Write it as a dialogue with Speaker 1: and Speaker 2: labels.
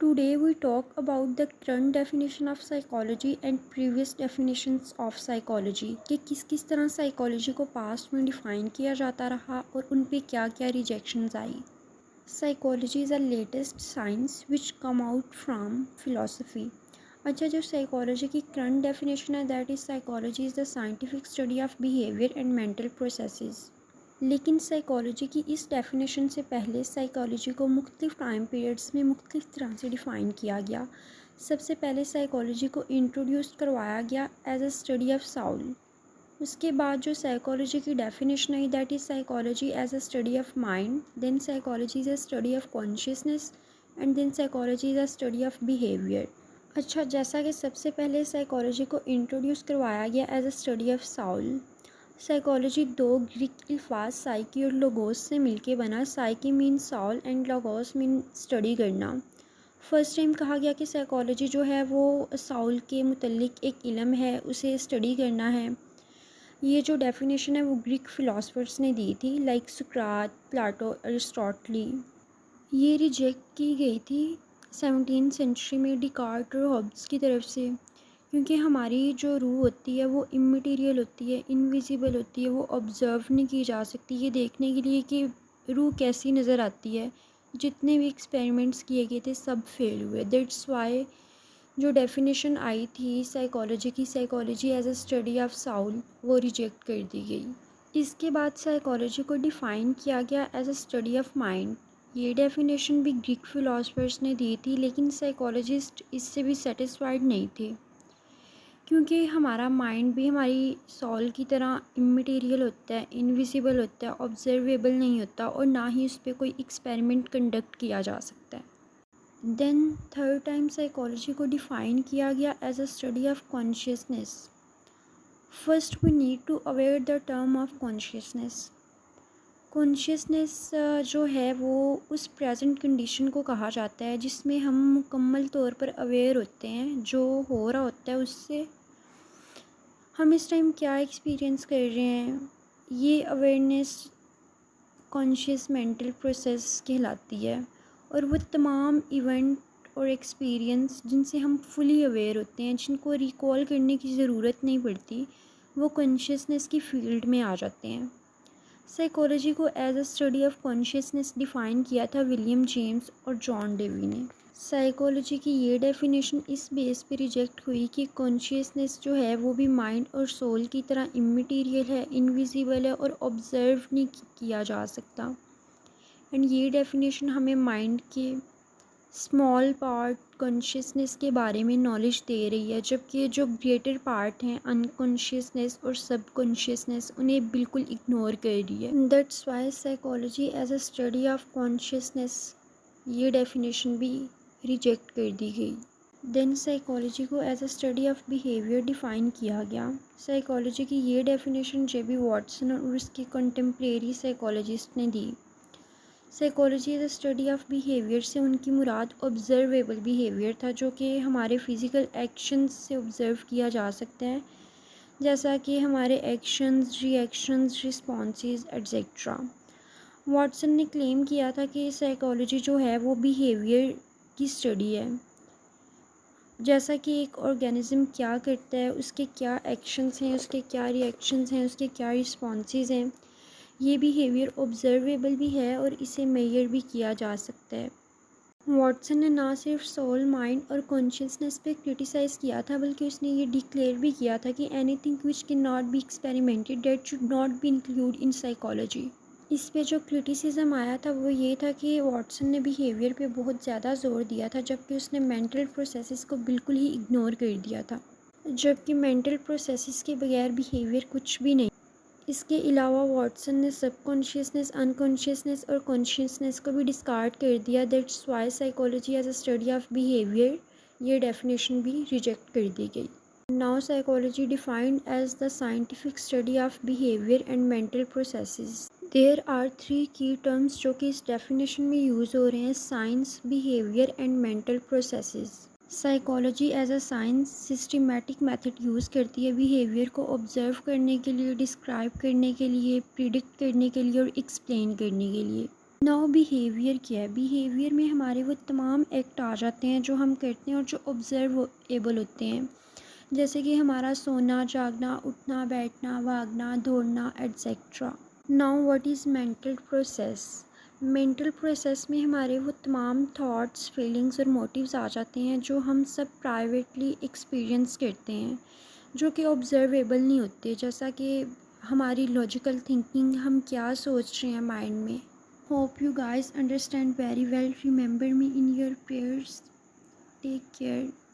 Speaker 1: Today we talk about the current definition of psychology and previous definitions of psychology कि किस तरह psychology को past में define किया जाता रहा और उन पे क्या क्या rejections I. Psychology is the latest science which come out from philosophy. अच्छा, जो साइकोलॉजी की करंट डेफिनेशन है that is psychology is the scientific study of behaviour and mental processes. लेकिन साइकोलॉजी की इस डेफिनेशन से पहले साइकोलॉजी को मुख्तलिफ टाइम पीरियड्स में मुख्तलिफ तरह से डिफ़ाइन किया गया. सबसे पहले साइकोलॉजी को इंट्रोड्यूस करवाया गया as a study of soul. उसके बाद जो साइकोलॉजी की डेफिनेशन आई that is psychology as a study of mind, then psychology is a study of consciousness and then psychology is a study of behaviour. अच्छा, जैसा कि सबसे पहले साइकोलॉजी को इंट्रोड्यूस करवाया गया as a study of soul. Psychology दो Greek अल्फाज साइकी और लोगोस से मिलके बना. Psyche mean soul and logos mean study करना. फर्स्ट टाइम कहा गया कि साइकोलॉजी जो है वो साउल के मुतल्लिक एक इल्म है, उसे स्टडी करना है. ये जो डेफिनेशन है वो ग्रीक फ़िलासफ़र्स ने दी थी लाइक सुकरात, प्लाटो, अरिस्टोटली. ये रिजेक्ट की गई थी 17th सेंचुरी में डिकार्ट और हॉब्स की तरफ से, क्योंकि हमारी जो रूह होती है वो इमटेरियल होती है, इनविजिबल होती है, वो ऑब्ज़र्व नहीं की जा सकती. ये देखने के लिए कि रूह कैसी नज़र आती है, जितने भी एक्सपेरिमेंट्स किए गए थे सब फेल हुए. दैट्स वाई जो डेफिनेशन आई थी साइकोलॉजी की, psychology as a study of soul, वो रिजेक्ट कर दी गई. इसके बाद साइकोलॉजी को डिफ़ाइन किया गया as a study of mind. ये डेफिनेशन भी ग्रीक फ़िलासफ़र्स ने दी थी, लेकिन साइकोलॉजिस्ट इससे भी सेटिस्फाइड नहीं थे, क्योंकि हमारा माइंड भी हमारी सॉल की तरह इमटेरियल होता है, इनविजिबल होता है, ऑब्जर्वेबल नहीं होता और ना ही उस पर कोई एक्सपेरिमेंट कंडक्ट किया जा सकता है. देन थर्ड टाइम साइकोलॉजी को डिफ़ाइन किया गया as a study of consciousness. First we need to aware the term of consciousness. Consciousness जो है वो उस प्रेजेंट कंडीशन को कहा जाता है जिसमें हम मुकम्मल तौर पर अवेयर होते हैं जो हो रहा होता है उससे. हम इस टाइम क्या एक्सपीरियंस कर रहे हैं, ये अवेयरनेस कॉन्शियस मेंटल प्रोसेस कहलाती है. और वो तमाम इवेंट और एक्सपीरियंस जिनसे हम फुली अवेयर होते हैं, जिनको रिकॉल करने की ज़रूरत नहीं पड़ती, वो कॉन्शियसनेस की फील्ड में आ जाते हैं. साइकोलॉजी को as a study of consciousness define किया था विलियम जेम्स और जॉन डेवी ने. साइकोलॉजी की ये डेफिनेशन इस बेस पे रिजेक्ट हुई कि कॉन्शियसनेस जो है वो भी माइंड और सोल की तरह इमटेरियल है, इनविजिबल है और ऑब्ज़र्व नहीं किया जा सकता. एंड ये डेफिनेशन हमें माइंड के स्मॉल पार्ट कॉन्शियसनेस के बारे में नॉलेज दे रही है, जबकि जो ग्रेटर पार्ट हैं अनकॉन्शियसनेस और सब कॉन्शियसनेस, उन्हें बिल्कुल इग्नोर कर रही है. That's why psychology as a study of consciousness, ये डेफिनेशन भी रिजेक्ट कर दी गई. देन साइकोलॉजी को as a study of behaviour define किया गया. साइकोलॉजी की ये डेफिनेशन जेबी वॉटसन और उसके कंटेम्प्रेरी साइकोलॉजिस्ट ने दी. Psychology is a study of behaviour से उनकी मुराद ऑब्ज़र्वेबल बिहेवियर था, जो कि हमारे फ़िज़िकल एक्शंस से ऑब्ज़र्व किया जा सकता है, जैसा कि हमारे actions, reactions, responses etcetera. Watson ने क्लेम किया था कि साइकोलॉजी जो है वो बिहेवियर की स्टडी है, जैसा कि एक ऑर्गेनिज़म क्या करता है, उसके क्या एक्शंस हैं, उसके क्या रिएक्शंस हैं, उसके क्या रिस्पॉन्सेस हैं. ये बिहेवियर ऑब्ज़र्वेबल भी है और इसे मेजर भी किया जा सकता है. वॉटसन ने ना सिर्फ सोल, माइंड और कॉन्शियसनेस पे क्रिटिसाइज़ किया था, बल्कि उसने ये डिक्लेयर भी किया था कि anything which can not be experimented that should not be include in psychology. इस पे जो क्रिटिसिज्म आया था वो ये था कि वॉटसन ने बिहेवियर पे बहुत ज़्यादा जोर दिया था, जबकि उसने मेंटल प्रोसेसेस को बिल्कुल ही इग्नोर कर दिया था, जबकि मेंटल प्रोसेसेस के बगैर बिहेवियर कुछ भी नहीं. इसके अलावा वॉटसन ने सब कॉन्शियसनेस, अनकॉन्शियसनेस और कॉन्शियसनेस को भी डिस्कार्ड कर दिया. That's why psychology as a study of behaviour, ये डेफिनेशन भी रिजेक्ट कर दी गई. Now psychology defined as the scientific study of behaviour and mental processes. There are 3 key terms जो कि इस डेफिनेशन में यूज़ हो रहे हैं: science, behaviour and mental processes. Psychology as a science systematic method use करती है बिहेवियर को ऑब्ज़र्व करने के लिए, डिस्क्राइब करने के लिए, प्रिडिक्ट करने के लिए और एक्सप्लेन करने के लिए. नाउ बिहेवियर क्या है? बिहेवियर में हमारे वो तमाम एक्ट आ जाते हैं जो हम करते हैं और जो ऑब्जर्वेबल होते हैं, जैसे कि हमारा सोना, जागना, उठना, बैठना, भागना, दौड़ना etcetera. Now what is mental process? Mental process में हमारे वो तमाम थॉट्स, फीलिंग्स और मोटिव्स आ जाते हैं जो हम सब प्राइवेटली एक्सपीरियंस करते हैं, जो कि ऑब्जर्वेबल नहीं होते, जैसा कि हमारी लॉजिकल थिंकिंग, हम क्या सोच रहे हैं माइंड में। Hope you guys understand very well. Remember me in your prayers. Take care.